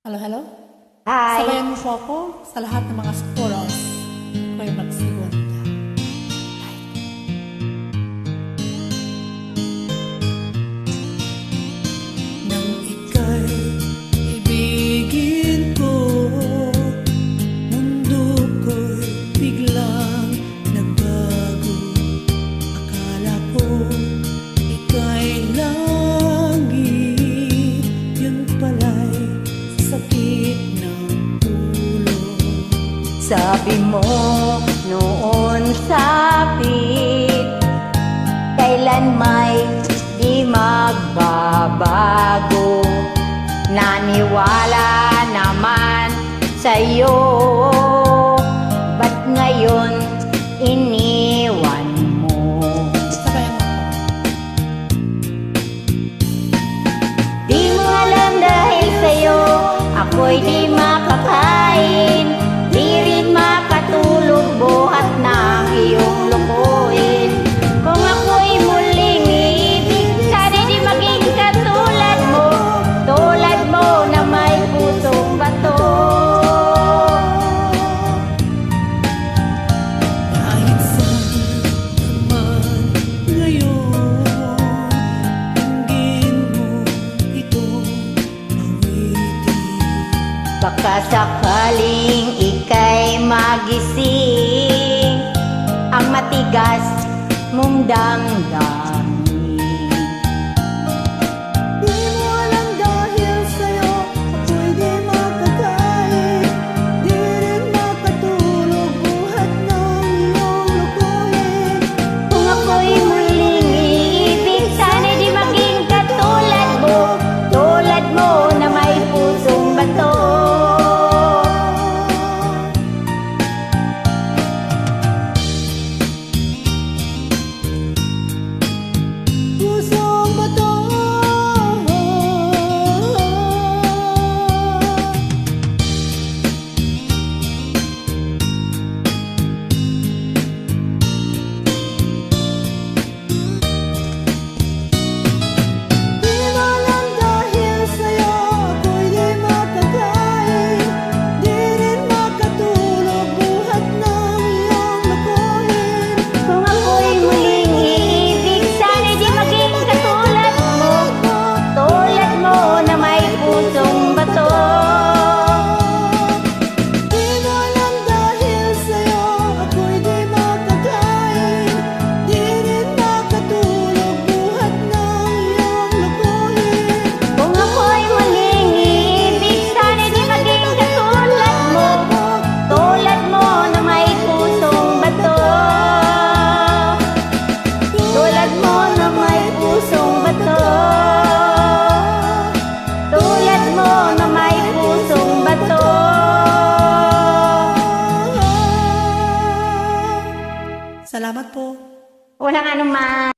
Hello, hello? Hi! Sabayan mo po ako sa lahat ng mga squirrels. Ako'y magsigunda. Nang ika'y ibigin ko, mundo ko'y biglang nagbago. Akala ko ika'y langit, yun pala'y sakit ng ulo. Sabi mo noon sapit, kailan may di magbabago. Naniwala naman sa'yo, ba't ngayon iniwan mo? Sabayan mo ako. Di mo alam dahil sa'yo, ako'y di makakain, di rin makatulog buhat ng iyong lukuin. Kung ako'y muling iibig, sana'y di maging katulad mo na may pusong bato. Kahit saan naman ngayon, dinggin mo itong awitin. Baka sakaling ika'y magising, ang matigas mong damdamin. Di mo alam dahil sa'yo, ako'y di makakain, di rin makatulog buhat ng iyong lukuhin. Kung ako'y muling iibig, sana'y di maging katulad mo na may pusong bato. Pusong bato. Di mo alam dahil sa'yo, ako'y di makakain, di rin makatulog buhat ng iyong lukuhin. Kung ako'y muling iibig, sana'y di maging katulad mo na may pusong bato. Di mo alam dahil sa'yo, ako'y di makakain, di rin makatulog buhat ng iyong lukuhin. Kung ako'y muling iibig, sana'y di maging katulad mo na may pusong bato. Tulad mo na may pusong bato. Tulad mo na may pusong bato. Salamat po. Walang anuman.